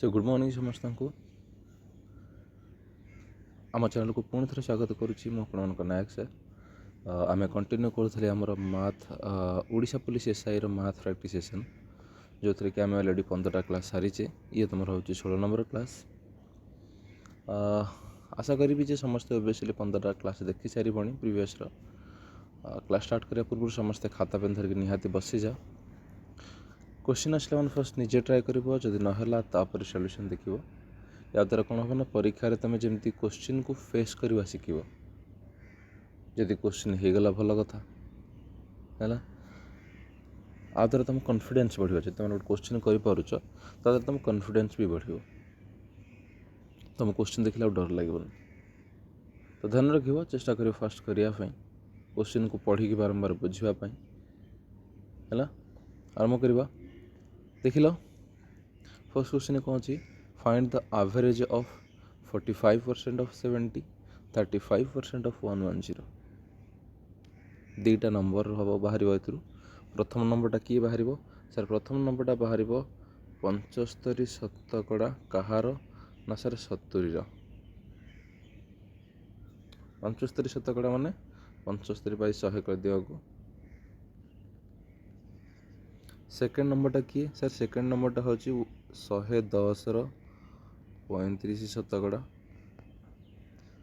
So good morning समस्त को आम चैनल को पुणी थे स्वागत करुच्ची नायक सर आम कंटिन्यू करूँ आमर math Odisha police SI math practice session जो थी कि आम अलरेडी 15टा क्लास सारीचे ये तुम हूँ 16 नंबर क्लास। आशा करी समस्त ओबियसली 15टा क्लास देखी सारी प्रीवियस क्लास स्टार्ट करने पूर्व समस्ते खाता पेन धरिक निहाती बसी जाओ। क्वेश्चन आसले मैंने फर्स्ट निजे ट्राए कर जदि नापर सल्यूशन देख या द्वारा कौन हम ना परीक्षा तुम जमी क्वेश्चन को फेस करवा शिख जदि क्वेश्चन हो गला भल कथा है आ द्वारा तुम कॉन्फिडेंस बढ़िया जब तुम गोटे क्वेश्चन कर तुम कॉन्फिडेंस भी बढ़ तुम क्वेश्चन देखला डर लगे तो ध्यान रख चेष्टा कर फास्ट करने क्वेश्चन को पढ़ी बारंबार बुझापी है आरंभ करवा देख लो। फर्स्ट क्वेश्चन कौन अच्छी find the average of 45% of 70 35% of 110 दुईटा नंबर हम बाहर प्रथम नंबरटा किए बाहर सर प्रथम नंबरटा बाहर 75 शतकड़ा कहार ना सर 70 75 शतकड़ा माने 75 बाई 100 कर दिया को। सेकेंड नंबरटा किए सर सेकेंड नंबरटा हूँ 110 35 शतकड़ा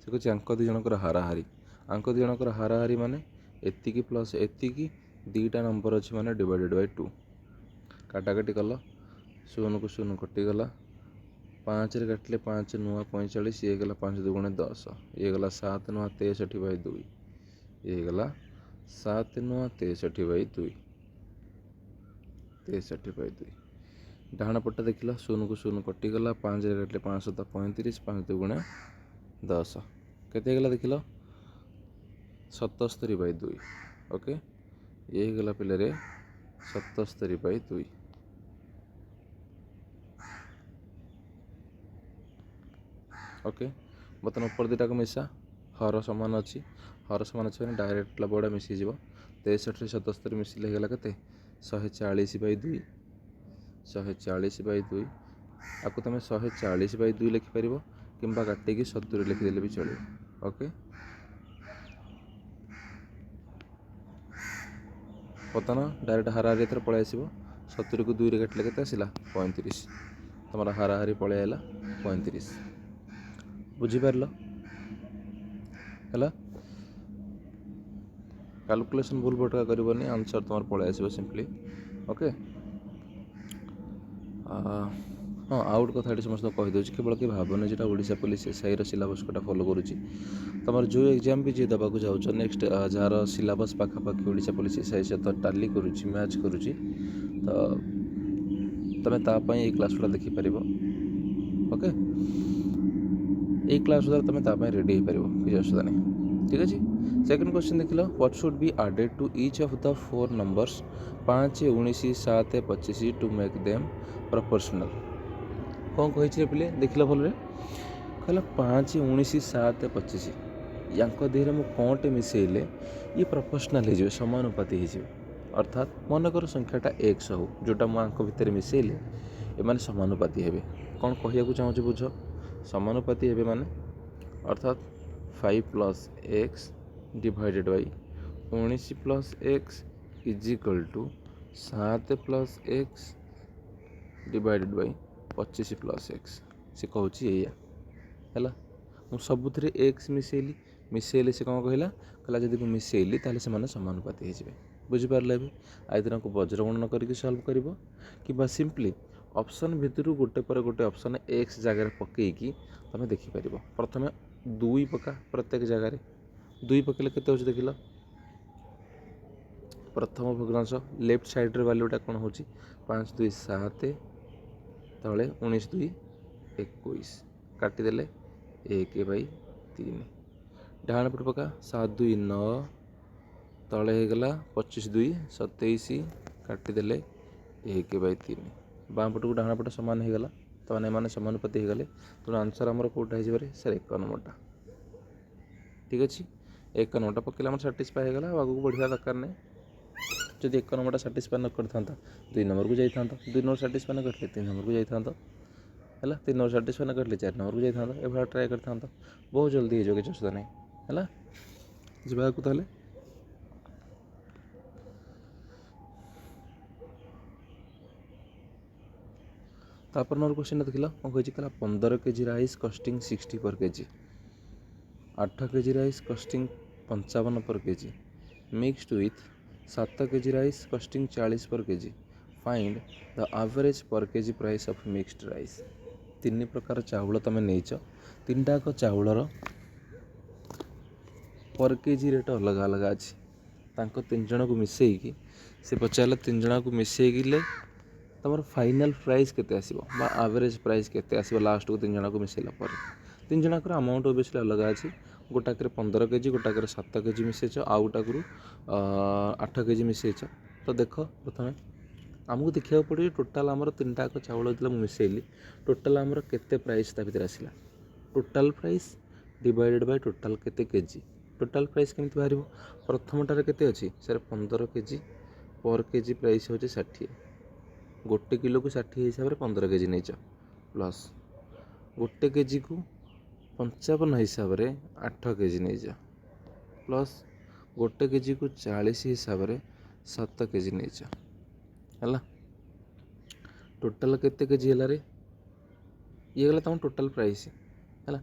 से कुछ आंक दी जनकर हाराहारी आंक दी जनकर हाराहारी माने एतिकी प्लस एतिकी दुईटा नंबर अच्छी माने डिवाइडेड बाय 2 काटाकाटी कल शून को शून कटिगला 5 रे काटिले 5 नुआ 45 ये गला 5 दुगुणे 10 ये गला 7 नुआ 63 बाई 2 ये गला 7 नुआ 63 बाई 2 63 बाई 2 डाण पट्टा देख ला शून को शून कटिगला 5 रे काटिले 5 7 35 5 दुगुणे 10 केते गला देख लो 77 बाई 2 ओके ये गला पिले 77 बाई 2 ओके बर्तमान ऊपर दुटा को मिसा हर सामान अच्छी डायरेक्ट बड़ा मिसीज 63 77 मिसिले गला के 140 बाई 2 140 बाई 2 आपको तुम 140 बाई 2 लिखिपर कि काटिकी 70 लिखिदेले भी चलो। ओके बर्तमान डायरेक्ट हाराहारी एथर पलि आस 70 को 2 रे काटिले के 35 तुम हाराहारी पलि आला 35 बुझीपार है कैलकुलेशन भूल भटका करनी आंसर तुम पलि आस सिंपली। ओके हाँ आउट कथा समस्त कहीदे केवल कि भावनी जो ओडिशा पुलिस एसआई सिलेबस कोटा फॉलो करुच्ची तुम जो एग्जाम भी जी देवा जाऊँ नेक्स्ट जार सिलेबस पाखापाखि ओडिशा पुलिस एसआई सहित टाली करुच्ची मैच करुच्ची तो तुम तापाई ये क्लास गुड़ा देखिपर। ओके ये क्लास द्वारा तुम तापाई रेडी हो पार किसी असुविधा नहीं ठीक अच्छे। सेकेंड क्वेश्चन देख लो what should be added to each of the 4 numbers 5 19 7 25 to make them proportional कौन कही पिले देख लो भल कहला 5 19 7 25 यांक देहरे मु कौटे मिसेले ये प्रोपोर्शनल हो समानुपाती हो अर्थात मनकर संख्याटा x हो जोटा मुझे भितर मिसेले एमाने समानुपाती हे कौन कहूँ चाहूँ बुझ समानुपाती हे माने अर्थात 5 plus x divided by 19 plus x is equal to 7 plus x divided by 25 plus x से कहूँ है मुझे सबुथ एक्स मिसेली से कौन कहला कहला जब मिसेली ताले से समानुपाती हो बुझिपारे भी आइदर को वज्रगणन करके सल्व कर कि सिंपली ऑप्शन भितर गोटे पर गोटे ऑप्शन एक्स जगह पकईकी तुम देखिपर प्रथम 2 पका प्रत्येक जगार 2 पकड़े के देख लो प्रथम भग्नांश लेफ्ट साइड्रे वाल्यूटा कौन हो 5 2 7 तले 19 2 21 काटिदेले 1 बाई 3 डाण पट पका 7 2 9 तले होगला 25 2 27 काटिदेले 1 बाई 3 बाँ पट को डाण पट सामान होगला तो मैंने समानुपाती हो गले तेणु आंसर आमर कौटा हो सर 1 नंबरटा ठीक अच्छे 1 नंबरटा पकड़े आम साटिस्फाई होगा आगे बढ़िया दरकार नहीं जब 1 नंबरटा साटिस्फाई न करता 2 नंबर को जाता 2 नंबर साटिस्फाई न करते 3 नंबर को जाता है 3 नंबर साटिस्फाई कटले 4 नंबर को जाता एभा ट्राए कर बहुत जल्दी हो किसी असुविधा नहीं है जावाक ताले तापर नंबर क्वेश्चन देख कौन कही 15 kg राइस कस्टिंग 60 पर केजी 8 kg राइस कस्टिंग 55 पर KG mixed with 7 kg rice casting 40 पर केजी फाइंड द एवरेज पर KG price of mixed rice. 3 प्रकार चाउल तुम नहीं तीन टाक चाउलर पर केजी रेट अलग अलग अच्छी तांको 3 जन को मिसेकी से पचारे 3 जन को मिसेकिले तुम फाइनाल प्राइस केते आसीबो बा एवरेज प्राइस केते आसीबो लास्ट को 3 जन को मिसेला पर 3 जनकर अमाउंट ओबियसली अलग अच्छी गोटाक 15 केजी गोटाक 7 केजी मिसेच आउ गोटाक 8 केजी मिसेच तो देख प्रथम आमको देखा पड़े टोटाल आमर 3 टाक चाउल जो मिसेली टोटाल आमर केते प्राइस ता भीतर आसिला total price divided by total केते केजी टोटाल प्राइस केमती बाहर प्रथमटार केते अच्छी sir 15 KG per KG price होचे 60 गोटे किलो को 60 हिसाब से 15 केजी नहीं प्लस गोटे केजी को 55 हिसाब से 8 केजी नहीं जा प्लस गोटे केजी को 40 हिसाब से 7 केजी नहीं जा है टोटाल केते केजी है रे ये गला तुम टोटाल प्राइस है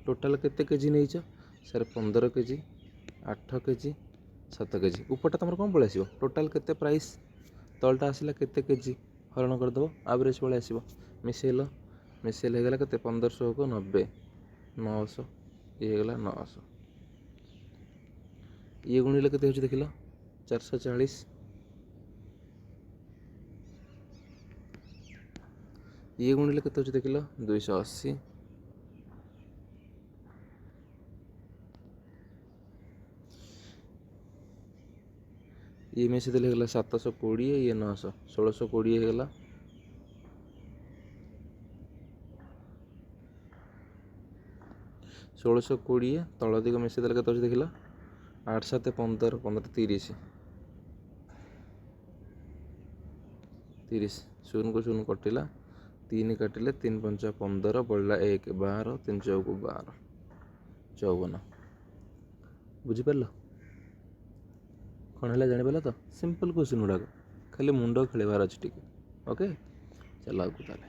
टोटाल केते केजी नहीं सर 15 केजी 8 केजी 7 केजी ऊपरटा तुम कौन पलि आसो टोटाल केते प्राइस तलटा आसला केते केजी हरण करदेव एवरेज पलि आस मिसेल मिसेल होगा के 1500 को 90 900 ये होगा 900 ये गुणिले के देख लो 440 ये गुणिले के देख लो 280 ये मिसे देले होगा 720 ये 900 1620 होगा 1620 तल दिग मिसे देले के देख लो 8 7 15 15 30 30 शून्य को शून्य कटिला 3 काटिले 3 5 15 बढ़ला 1 12 3 चौक 12 54 बुझीपार कौन है जानीपार तो सिंपल क्वेश्चन गुड़ाक खाली मुंड खेलबार अच्छे टी ओके चल आगे ताले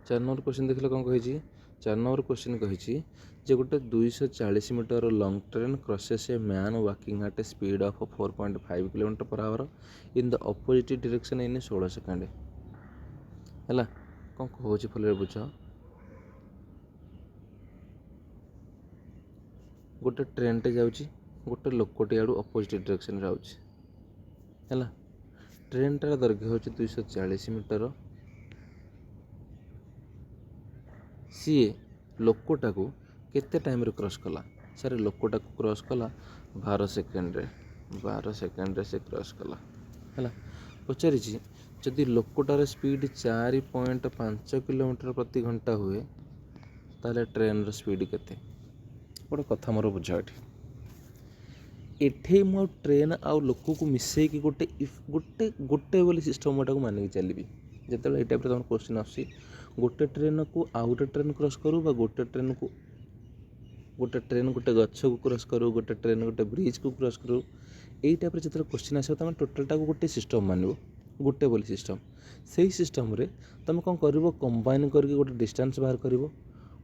4 नंबर क्वेश्चन देख कौन कही 4 नंबर क्वेश्चन कही जे गोटे 240 metre long train crosses a man walking at a speed of 4.5 kilometre per hour in the opposite direction in 16 second है कौन कह फल बुझ गोटे ट्रेन टे जाऊँगी गोटे लोकटे आड़ू अपोजिट डायरेक्शन है ट्रेन टार दैर्घ्य हूँ 240 मीटर सी लोकटा को केते टाइम रे क्रॉस कला सर लोकटा को क्रॉस कला 12 सेकेंड रे से क्रॉस कला है पचारि जदि लोकटार स्पीड 4.5 किलोमीटर प्रति घंटा हुए ताले ट्रेन रो स्पीड केते गोटे कथा मोर बुझ एठे मो ट्रेन आउ लोक को मिसे कि गोटे गोटे गोटे बोली सिस्टम मोटा को मानिक चलिए जिते ये टाइप तुम क्वेश्चन आसी गोटे ट्रेन को आउ गोटे ट्रेन क्रॉस करूँ गोटे ट्रेन गोटे गछ को क्रॉस करूँ गोटे ट्रेन गोटे ब्रिज को क्रॉस करूँ यही टाइप जो क्वेश्चन आस तुम टोटालटा को गोटे सिस्टम मानव गोटे बोली सिस्टम से सिस्टम रे तुम कौन कर कंबाइन करके गोटे डिस्टेंस बाहर कर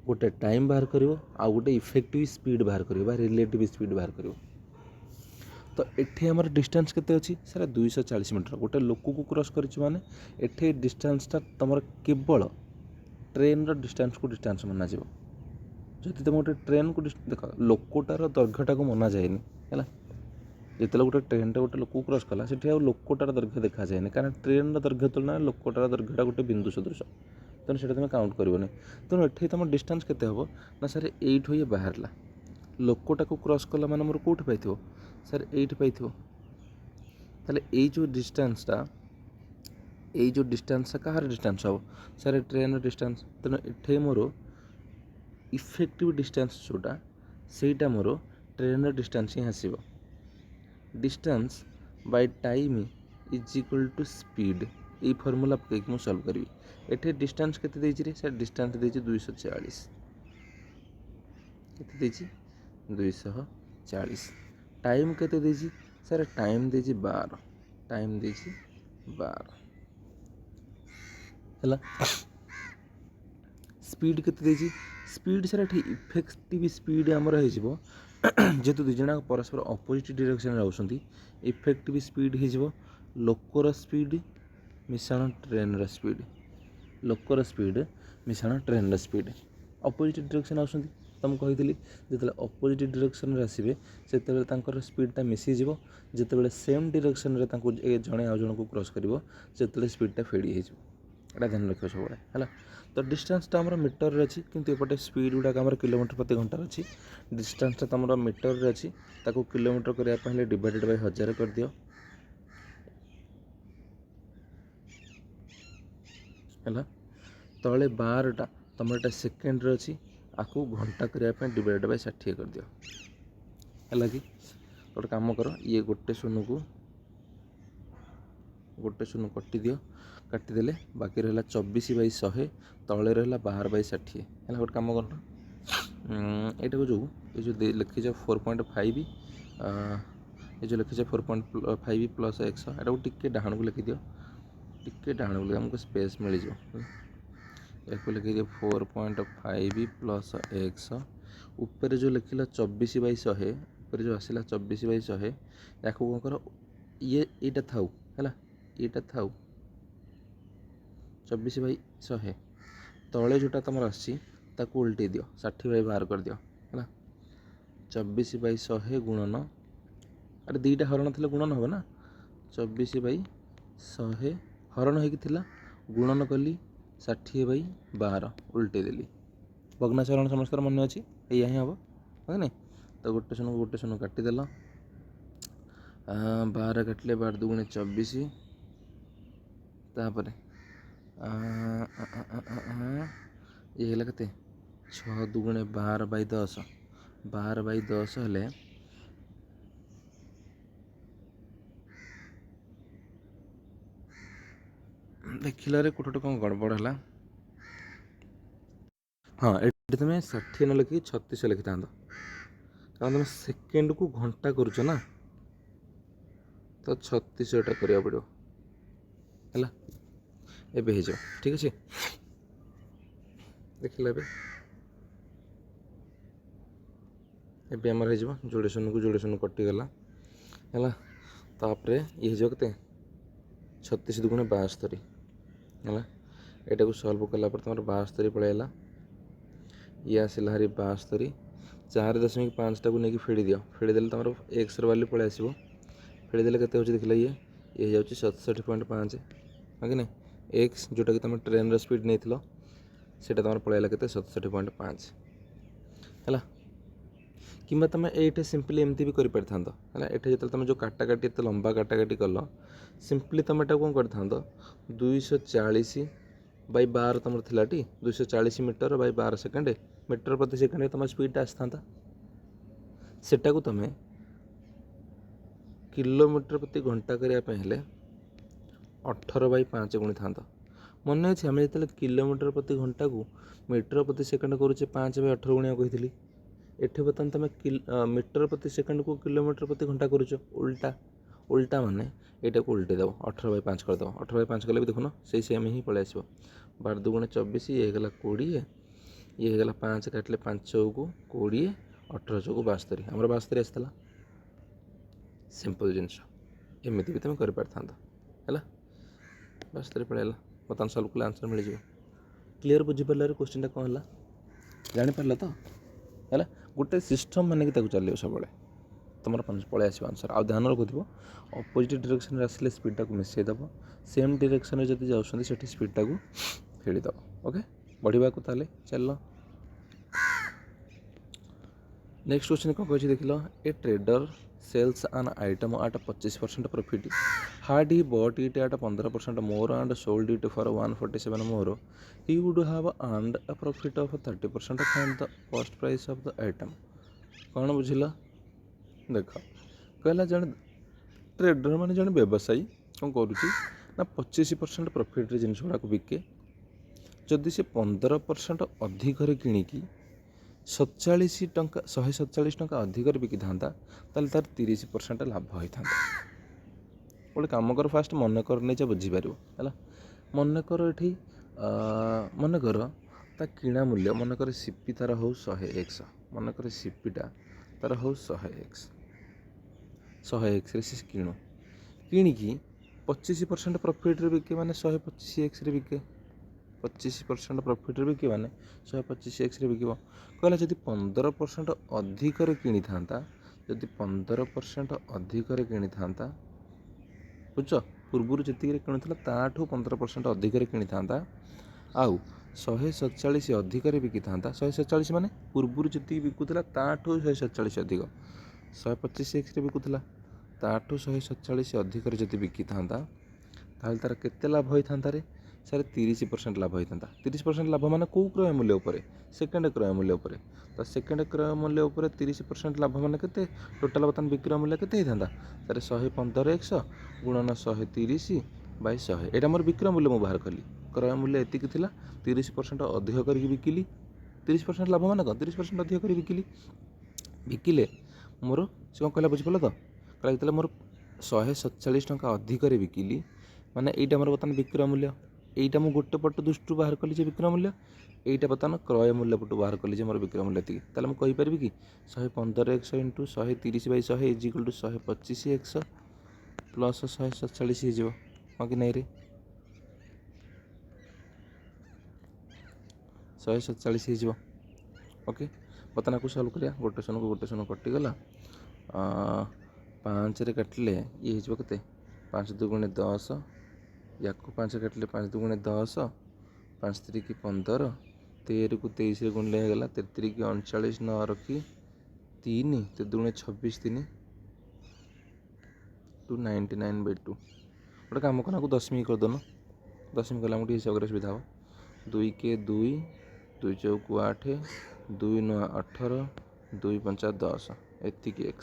गोटे टाइम बाहर कर आउ गोटे इफेक्टिव स्पीड बाहर कर रिलेटिव स्पीड बाहर कर तो एठे हमर डिस्टेंस केते अछि सर 240 मीटर गोटे लोक को क्रॉस करिछि माने एठे डिस्टेंसटा तमर केवल ट्रेन रो डिस्टेंस को डिस्टेंस माना जिवो जदि तुम गोटे ट्रेन को देख लोकटार दैर्घ्यटा को मना जाएनि है जिते गोटे ट्रेन टे गोटे लोक को क्रॉस कला से लोकटार दैर्घ्य देखा जाए कारण ट्रेन दैर्घ्य तुलना लोकटार दैर्घ्यटा गोटे बिंदु सदृश तेणु से तुम काउंट करनी तेणु एठे तुम डिस्टेंस केते हबो ना सर एइठो ये बाहरला लोकटा को क्रॉस कला माने मोर कोठी पाइथिबो सर एट पाई ताले ये जो डिस्टेंस कहार डिस्टेंस हम सर ट्रेन डिस्टेंस तेना एठे मोर इफेक्टिव डिस्टेंस जोटा सेटा मोर ट्रेन डिस्टेंस ही आसब distance by time is equal to speed ये फर्मूला पकईक मुझे सल्व करी एटे डिस्टेंस केते देछि रे सर डिस्टेंस देछि 240 केते देछि 240 टाइम केते देछि सर टाइम देछि 12 टाइम देछि 12 हैला स्पीड केते देछि स्पीड सर एठी इफेक्टिव स्पीड हमर हे जिवो जेतु दुई जण परस्पर अपोजिट डायरेक्शन जाउछंती इफेक्टिव स्पीड हे जिवो लोकर स्पीड मिश्रण ट्रेन र स्पीड लोकर स्पीड मिश्रण ट्रेन र स्पीड अपोजिट डायरेक्शन आउछंती तुम कही जिते अपोजिट डायरेक्शन आसवे से स्पीडटा मिसी जीवो जिते सेम डायरेक्शन जड़े आउ जन को क्रॉस कर स्पीडटा फेडी हो ध्यान रखिए सब है तो डिस्टेंसटा आम मीटर अच्छी किंतु एपटे स्पीड गुड़ाक आम किलोमीटर प्रति घंटा अच्छी डिस्टेंसटा तुम मीटर अच्छी किलोमीटर करने डिवाइडेड बाय 1000 कर दियो है तले 12टा तुम एटा सेकेंड अच्छी आपको घंटा करने डिवाइड बाय 60 कर दियो है कि गोटे काम कर ये गोटे शून्य कटि दियो काटिदेले बाकी रहा 24/100 तले रहा 12/60 है गोटे कम कर यहाँ जो ये लिखी 4.5 ये जो लिखी 4.5 प्लस 100 यहाँ टिके डाण को लिखि दियो टिके डाण को आमको स्पेस मिल जाए या लिखी दियो 4.5 प्लस 100 ऊपर जो लिखिला 24/100 ऊपर जो आसला 24/100 या कौन कर ये यहाँ थाउ है यहाँ थाउ 24/100 तले जोटा तुम आसको उल्टे दियो 60/12 कर दियो है 24/100 गुणन अरे दीटा हरण थे गुणन हम ना 24/100 हरण होता गुणन कली 60/12 उल्टे देली भग्नाचरण समस्त मन अच्छी या ही हम है नहीं तो गोटे शून्य काटिदेल 12 काटिले 12 दुगुणे 24 तापर ये है के 6 दुगुणे 12/10 12/10 हेले देखिले कोटे कौन गड़बड़ है हाँ ये तुम 60 न लिखिक 36 लिखि था कारण तुम सेकेंड को घंटा करुच ना तो 36टा करा पड़ो है एबे हो जाओ ठीक अच्छे देखिले एबे आमर हो जोड़े शून्य कटिगला है तापर ये हो के 36 दुगुणे 72 है यहाँ को सल्व कला तुम 72 पलैला ये आसला हारी 72 4.5टा को लेकिन फेड़ी दियो फेड़ीदे तुम एक्स वाली पलि आसो फेड़ीदे के देख ये जाऊँ 67.5 हाँ कि नहीं एक्स जोटा कि तुम ट्रेन स्पीड नहीं सेटा तुम पलैला के 67.5 है कि तुम ये सिंपली एमती भी कर पारि है ये तुम जो काटा काटी एत लंबा काटा काटी कल सिंपली तुम एटा कौन कर 240/12 तुम थी 240 मीटर बाय 12 सेकेंड मीटर प्रति सेकेंड तुम स्पीडटा आसता सेटा को तुम किलोमीटर प्रति घंटा करने 18/5 गुणी था मन अच्छे आम जो किलोमीटर प्रति घंटा को मीटर प्रति सेकेंड करुचे 5/18 गुणिया कही एठी बर्तमान तुम मीटर प्रति सेकेंड को किलोमीटर प्रति घंटा करुच उल्टा उल्टा माने यहाँ को उल्टे देव 18/5 करदेव 18/5 कले भी देखुन से सेम ही पलि आसो 12 दुगुणे 24 ये होगा 20 ये होगा 5 काटिले 5 को 20 18 चौको 72 आमर 72 आसाला सिंपल जिनस एमती भी तुम कर पारि है 72 पलैला बर्तमान सल्व कले आंसर मिल जाए क्लीयर बुझीपारे क्वेश्चन कौन है जापार तो है गोटे सिस्टम मानिक चलो सब तुम पलि आस आंसर आ ध्यान रखुव अपोजिट डायरेक्शन आसिले स्पीडटा को मिसईदेव सेम डायरेक्शन जब जाऊँ स्पीडटा को फेड़ीदेव ओके बढ़िया को ताले चल नेक्स्ट क्वेश्चन कौन कही देख लो a trader sells an item at 25% profit had he bought it at 15% more and sold it for 147 more he would have earned a profit of 30% from the cost price of the item कौन बुझिला देख कहला जन trader माने जन व्यवसायी କ'ଣ କରୁଛି ନା 25% ପ୍ରଫିଟ୍ରେ ଜିନିଷ ଗୁଡ଼ାକୁ ବିକେ। ଯଦି ସେ 15% ଅଧିକରେ କିଣିକି 147 ଟଙ୍କା ଅଧିକରେ ବିକିଥାନ୍ତା ତାହେଲେ ତାର 30% ଲାଭ ହୋଇଥାନ୍ତା। ଗୋଟେ କାମ କର, ଫାଷ୍ଟ ମନେକର ନେଇଯା ବୁଝିପାରିବ ହେଲା। ମନେକର ଏଠି ମନେକର ତା କିଣା ମୂଲ୍ୟ, ମନେକର ସିପି ତାର ହଉ 100x, ମନେକର ସିପିଟା ତାର ହଉ 100xରେ ସେ କିଣିକି 25% ପ୍ରଫିଟ୍ରେ ବିକେ, ମାନେ 125xରେ ବିକେ। 25% ପ୍ରଫିଟ୍ରେ ବିକେ ମାନେ 125xରେ ବିକିବ। କହିଲା ଯଦି 15% ଅଧିକରେ କିଣିଥାନ୍ତା, ଯଦି 15% ଅଧିକରେ କିଣିଥାନ୍ତା, ବୁଝୁଛ, ପୂର୍ବରୁ ଯେତିକିରେ କିଣୁଥିଲା ତାଠୁ 15% ଅଧିକରେ କିଣିଥାନ୍ତା, ଆଉ 147 ଅଧିକରେ ବିକିଥାନ୍ତା। 147 ମାନେ ପୂର୍ବରୁ ଯେତିକି ବିକୁଥିଲା ତାଠୁ 147 ଅଧିକ, 125xରେ ବିକୁଥିଲା, ତାଠୁ 147 ଅଧିକରେ ଯଦି ବିକିଥାନ୍ତା ତାହେଲେ ତାର କେତେ ଲାଭ ହୋଇଥାନ୍ତା ରେ? ସାର୍ 30% ଲାଭ ହୋଇଥାନ୍ତା। 30% ଲାଭ ମାନେ କେଉଁ କ୍ରୟ ମୂଲ୍ୟ ଉପରେ? ସେକେଣ୍ଡ କ୍ରୟ ମୂଲ୍ୟ ଉପରେ। ତ ସେକେଣ୍ଡ କ୍ରୟ ମୂଲ୍ୟ ଉପରେ 30% ଲାଭ ମାନେ କେତେ? ଟୋଟାଲ ବର୍ତ୍ତମାନ ବିକ୍ରୟ ମୂଲ୍ୟ କେତେ ହେଇଥାନ୍ତା? ତାର 115x ଗୁଣନ 130/100। ଏଇଟା ମୋର ବିକ୍ରୟ ମୂଲ୍ୟ ମୁଁ ବାହାର କଲି। କ୍ରୟ ମୂଲ୍ୟ ଏତିକି ଥିଲା, 30% ଅଧିକ କରିକି ବିକିଲି। 30% ଲାଭ ମାନେ କ'ଣ? 30% ଅଧିକ କରି ବିକିଲେ ମୋର ସେ କ'ଣ କହିଲା ବୁଝିପାରିଲ ତ? କହିଲା ଯେତେବେଳେ ମୋର 147 ଟଙ୍କା ଅଧିକରେ ବିକିଲି, ମାନେ ଏଇଟା ମୋର ବର୍ତ୍ତମାନ ବିକ୍ରୟ ମୂଲ୍ୟ। এইটা ମୁଁ ଗୋଟେ ପଟ ଦୃଷ୍ଟିରୁ ବାହାର କଲି ଯେ ବିକ୍ରୟ ମୂଲ୍ୟ, এইଟା ବର୍ତ୍ତମାନ କ୍ରୟ ମୂଲ୍ୟ ପଟୁ ବାହାର କଲି ଯେ ମୋର ବିକ୍ରୟ ମୂଲ୍ୟ ଏତିକି। ତାହେଲେ ମୁଁ କହିପାରିବି କି 115x × 130/100 = 125x ପ୍ଲସ୍ 147 ହେଇଯିବ, ହଁ କି ନାଇଁ ରେ? 147 ହେଇଯିବ। ଓକେ, ବର୍ତ୍ତମାନ ଆକୁ ସଲ୍ଭ କରିବା। ଗୋଟେ ଶୂନ କଟିଗଲା। 5ରେ କାଟିଲେ ଇଏ ହେଇଯିବ କେତେ? 5 × 2 = 10, ୟାକୁ 5 କାଟିଲେ 5 × 2 = 10, 5 × 3 = 15, 13କୁ 23ରେ ଗୁଣିଲେ ହେଇଗଲା 33 × 39, 9 ରଖି 3, 3 × 2 = 26, 3 299/2। ଗୋଟେ କାମ କର, ଆକୁ ଦଶମିକ କରିଦେଉନ। ଦଶମିକ କଲେ ଆମକୁ ଟିକେ ହିସାବ କରିବା ସୁବିଧା ହେବ। 2 × 2, 2 × 4 = 8, 2 × 9 = 18, 2 × 5 = 10, ଏତିକି x।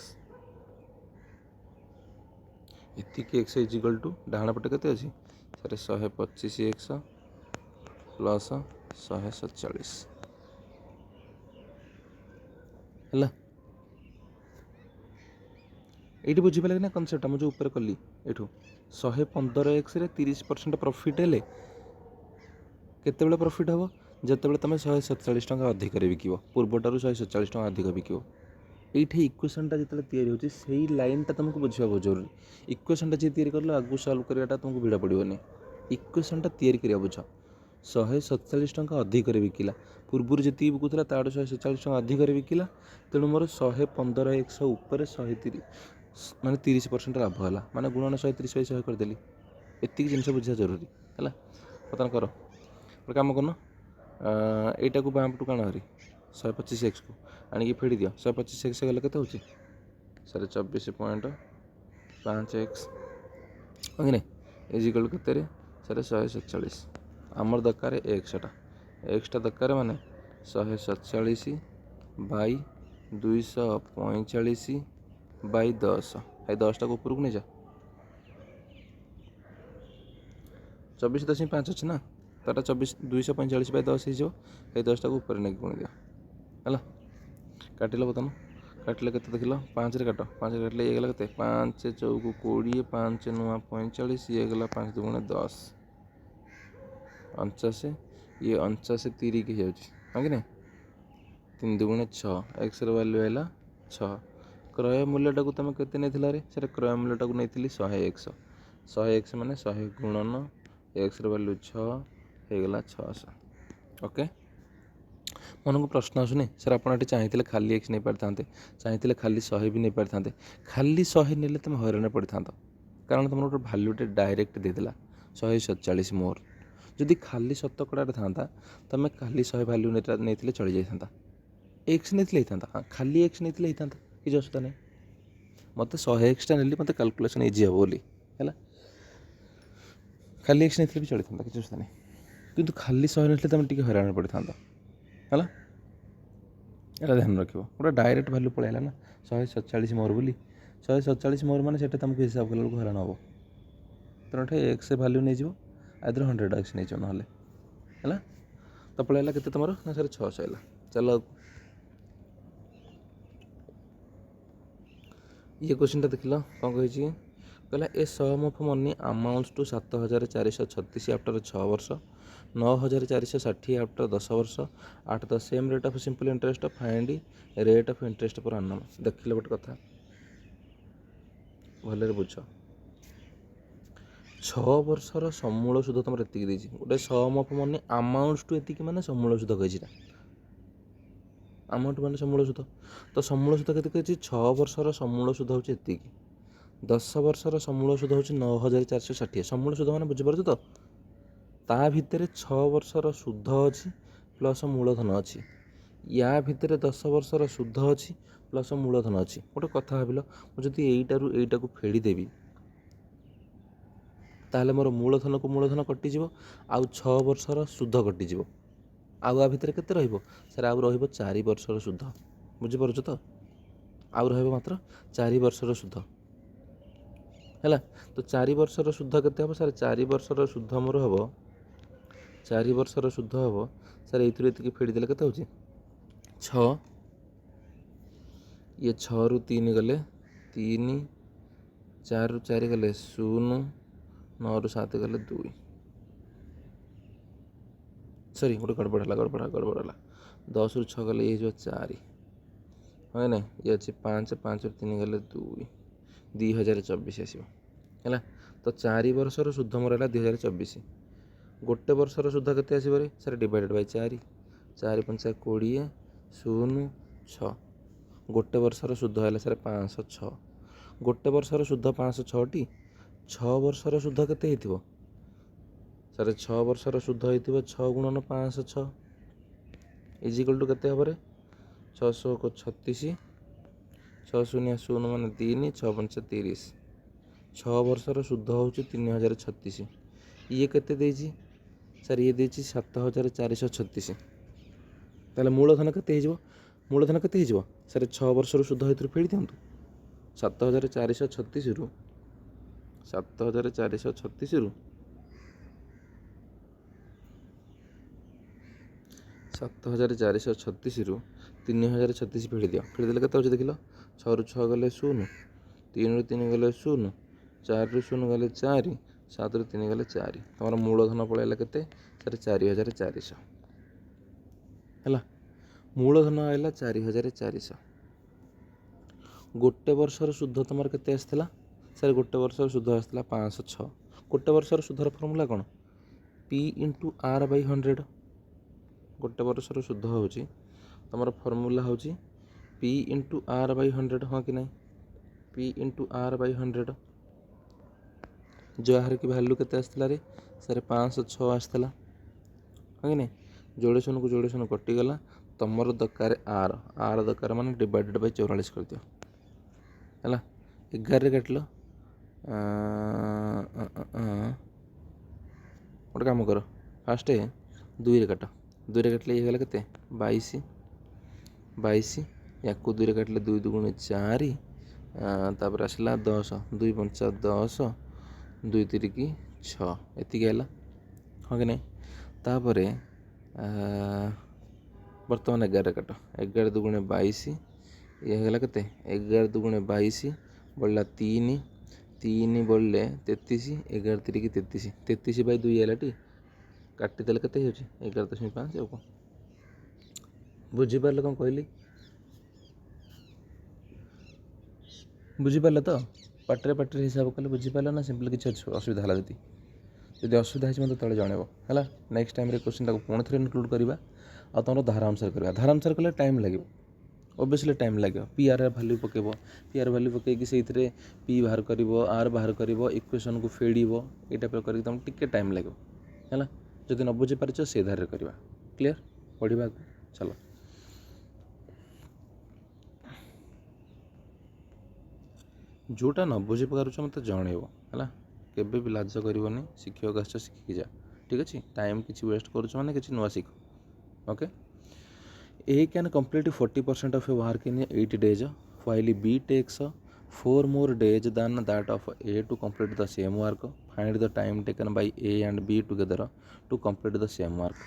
ଏତିକି x ଡାହାଣ ପଟେ କେତେ ଅଛି? ସାର୍ 125x ପ୍ଲସ୍ 147 ହେଲା। এইটি ବୁଝିପାରିଲେ କି ନା କନସେପ୍ଟଟା ମୁଁ ଯେଉଁ ଉପରେ କଲି? ଏଠୁ 115xରେ 30% ପ୍ରଫିଟ୍ ହେଲେ କେତେବେଳେ ପ୍ରଫିଟ୍ ହେବ? ଯେତେବେଳେ ତୁମେ 147 ଟଙ୍କା ଅଧିକରେ ବିକିବ, ପୂର୍ବଟାରୁ 147 ଟଙ୍କା ଅଧିକ ବିକିବ। এইଠି ଇକ୍ୱେସନ୍ଟା ଯେତେବେଳେ ତିଆରି ହେଉଛି ସେଇ ଲାଇନ୍ଟା ତୁମକୁ ବୁଝିବା ବହୁତ ଜରୁରୀ। ଇକ୍ୱେସନ୍ଟା ଯିଏ ତିଆରି କଲେ ଆଗକୁ ସଲ୍ଭ କରିବାଟା ତୁମକୁ ଭିଡ଼ ପଡ଼ିବନି। ଇକ୍ୱେସନ୍ଟା ତିଆରି କରିବା ବୁଝ। 147 ଟଙ୍କା ଅଧିକରେ ବିକିଲା, ପୂର୍ବରୁ ଯେତିକି ବିକୁଥିଲା ତାଠୁ 147 ଟଙ୍କା ଅଧିକରେ ବିକିଲା, ତେଣୁ ମୋର 115x ଉପରେ 130 ମାନେ 30% ଲାଭ ହେଲା, ମାନେ ଗୁଣନ 130/100 କରିଦେଲି। ଏତିକି ଜିନିଷ ବୁଝିବା ଜରୁରୀ ହେଲା। ବର୍ତ୍ତମାନ କର, ଗୋଟେ କାମ କରୁନ, ଏଇଟାକୁ ବାଁ ପଟକୁ ଆଣ ହେରି, 125xକୁ ଆଣିକି ଫେଡ଼ି ଦିଅ। 125x ଗଲେ କେତେ ହେଉଛି? ସାର୍ 24.5x, ହଁ କି ନାହିଁ? ଇଜିକାଲ୍ କେତେରେ? ସାର୍ 147। ଆମର ଦରକାର ଏକ୍ସଟା ଦରକାର, ମାନେ 147/245/10। ଏଇ 10ଟାକୁ ଉପରକୁ ନେଇଯା। 24.5 ଅଛି ନା, ତାଟା 245/10 ହେଇଯିବ। ଏଇ 10ଟାକୁ ଉପରେ ନେଇକି ଗୁଣି ଦିଅ ହେଲା। କାଟିଲ ବର୍ତ୍ତମାନ, କାଟିଲେ କେତେ ଦେଖିଲ? 5ରେ କାଟ, 5ରେ କାଟିଲେ ଇଏ ଗଲା କେତେ? 5 × 4 = 20, 5 × 9 = 45, ଇଏ ଗଲା 5 × 2 = 10, 49, ଇଏ 49 ତିରିକି ହେଇଯାଉଛି, ହଁ କି ନାହିଁ? 3 × 2 = 6, ଏକ୍ସର ଭ୍ୟାଲ୍ୟୁ ହେଲା 6। କ୍ରୟ ମୂଲ୍ୟଟାକୁ ତୁମେ କେତେ ନେଇଥିଲ ରେ? ସାର୍ କ୍ରୟ ମୂଲ୍ୟଟାକୁ ନେଇଥିଲି 100x। 100x ମାନେ 100 ଗୁଣନ ଏକ୍ସର ଭ୍ୟାଲ୍ୟୁ 6 ହେଇଗଲା 600। ଓକେ, ମନକୁ ପ୍ରଶ୍ନ ଆସୁନି? ସାର୍ ଆପଣ ଏଠି ଚାହିଁଥିଲେ ଖାଲି x ନେଇପାରିଥାନ୍ତେ, ଚାହିଁଥିଲେ ଖାଲି 100 ବି ନେଇପାରିଥାନ୍ତେ। ଖାଲି 100 ନେଲେ ତୁମେ ହଇରାଣ ପଡ଼ିଥାନ୍ତ, କାରଣ ତୁମର ଗୋଟେ ଭ୍ୟାଲ୍ୟୁଟେ ଡାଇରେକ୍ଟ ଦେଇଦେଲା 147 ମୋର। ଯଦି ଖାଲି ଶତକଡ଼ାରେ ଥାନ୍ତା ତୁମେ ଖାଲି 100 ଭ୍ୟାଲ୍ୟୁ ନେଇଥିଲେ ଚଳିଯାଇଥାନ୍ତା। x ନେଇଥିଲେ ହେଇଥାନ୍ତା, ହଁ ଖାଲି x ନେଇଥିଲେ ହେଇଥାନ୍ତା, କିଛି ଅସୁବିଧା ନାହିଁ। ମୋତେ 100xଟା ନେଲି, ମୋତେ କାଲକୁଲେସନ୍ ଇଜି ହେବ ବୋଲି ହେଲା। ଖାଲି x ନେଇଥିଲେ ବି ଚଳିଥାନ୍ତା, କିଛି ଅସୁବିଧା ନାହିଁ। କିନ୍ତୁ ଖାଲି 100 ନେଇଥିଲେ ତୁମେ ଟିକେ ହଇରାଣ ପଡ଼ିଥାନ୍ତା ହେଲା। ଏଇଟା ଧ୍ୟାନ ରଖିବ। ଗୋଟେ ଡାଇରେକ୍ଟ ଭ୍ୟାଲ୍ୟୁ ପଳେଇଲା ନା 147 ମୋର ବୋଲି। 147 ମୋର ମାନେ ସେଇଟା ତୁମକୁ ହିସାବ କଲା ବେଳକୁ ହଇରାଣ ହେବ। तेणु एक्स भैल्यू नहीं आदर 100x नहीं ना है तो पलैला के तुम ना सर 600 है। चल ये क्वेश्चन देख लो कौन कही कहला a sum of money amounts to 7436 after 6 वर्ष 9460 आफ्टर 10 वर्ष at the same rate of simple interest find rate of interest per annum। देखिले गोटे कथा भले बुझ 6 वर्षर समूल सुध तुम एति देती गोटे सम ऑफ मनी अमाउंट्स टू एति माने समूल सुध कही अमाउंट माने समूल सुध तो समूल सुध के 6 वर्षर समूल सुध हूँ एति 10 वर्षर समूल सुध हूँ 9460 समूल सुध मैंने बुझीपार तो ता भितर 6 वर्षर सुध अच्छी प्लस मूलधन अच्छी या भितर 10 वर्षर सुध अच्छी प्लस मूलधन अच्छी गोटे कथा भाविल मुझे यहीटारू यहीटा को फेड़देवी ताहले मोर मूलधन को मूलधन कटिज आउ 6 वर्षर सुध कटिज आउ आ भितर केते रहिबो सर आउ रहिबो 4 वर्षर सुध बुझीपार तो आउ रहिबो मात्र 4 वर्षर सुध है तो 4 वर्षर शुद्ध केते हम सर 4 वर्षर शुद्ध मोर हम 4 वर्षर शुद्ध हम सर ये फेड़देले के 6 ये 6 रु 3 गले 3 4 रु 4 गले 0 9 रु 7 गले 2 सॉरी गोटे गड़बड़ है 10 रु 6 गले ये 4 है ना ये अच्छे 5 5 रु 3 गले 2 2024 आसो है तो 4 वर्षर शुद्ध मोर है 2024 गोटे वर्षर शुद्ध के सर डिवाइडेड बाय 4 4 5 20 0 6 गोटे वर्षर शुद्ध है सर 506 गोटे वर्षर शुद्ध 506 टी 6 वर्षर शुद्ध केते सर 6 वर्षर शुद्ध हो 6 गुणन 506 इजिकल टू केते हम 600 को 36 6 शून्य 0 मान 3 6 5 30 6 वर्षर शुद्ध हूँ 3036 ये केते देइछि सर ये देइछि 7436 ताले मूलधन केते हो मूलधन केते हो सर 6 वर्षर शुद्ध हेतु फेड़ी दिंतु 7436 रु 7436 रु 7436 रु 3036 फेड़ी दियो फेड़ी देले केते देख लो 6 रु 6 गले 0 3 रु 3 गले 0 4 रु 0 गले 4 7 रु 3 गले 4 तुम मूलधन पलैला के सर 4400 है मूलधन आएगा 4400 गोटे वर्षर शुद्ध तुम के आसाला सर गोटे वर्षर शुद्ध आसाला 506 गोटे वर्षर शुद्धर फर्मूला कौन P इंटू R बाई 100 गोटे वर्षर शुद्ध हूँ तुम फर्मूला हूँ P इंटू R बाई 100 हाँ कि नहीं P into R by 100 jar की भैल्यू के रे सर 506 आसाला हाँ कि नहीं जोड़े शून को जोड़े शून कटिगला तुमर दरकार आर दरकार मान डिवाइडेड बाई 44 कर दियो है 11 काट लो गोटे काम कर फास्ट 2 रे काट 2 रे काटले ये गला के 22 या 2 रे काटले 2 2 4 तापर आसला 10 2 5 10 2 3 की 6 एति गला हाँ कि नहीं तापर बर्तमान 11 काट 11 2 22 ये गला के 11 2 22 बढ़ला 3 3 बढ़ले 33 11 3 की 33 33 बाई 2 है टी काटिदेले के 11.5 कौन बुझीपार कौन कहली बुझीपार तो पाटे पाटे हिसाब कले बुझीपार ना सिंपल किसी असुविधा है जब असुविधा है मतलब तले जनइब है नेक्स्ट टाइम क्वेश्चन पुणी थे इनक्लूड करवा आ तुम धारा अनुसार करवा धारा अनुसार कले टाइम लगे ओबियसली टाइम लगे PR वैल्यू पकेब PR वैल्यू पकईकि से P बाहर कर R बाहर कर इक्वेशन को फेड़ ये टाइप कर तुम टिके टाइम लगे है जदि न बुझी पार से धारे करवा क्लीयर पढ़ा चलो जोटा न बुझी पारुछ मत जनइब है केबे भी लाज करनी शिक्षक आस शिखिकी जा ठीक अच्छे टाइम किसी वेस्ट करुछ माने किसी नुआ शिख okay A can complete 40% of a work in 8 days while B takes 4 more days than that of A to complete the same work. Find the time taken by A and B together to complete the same work.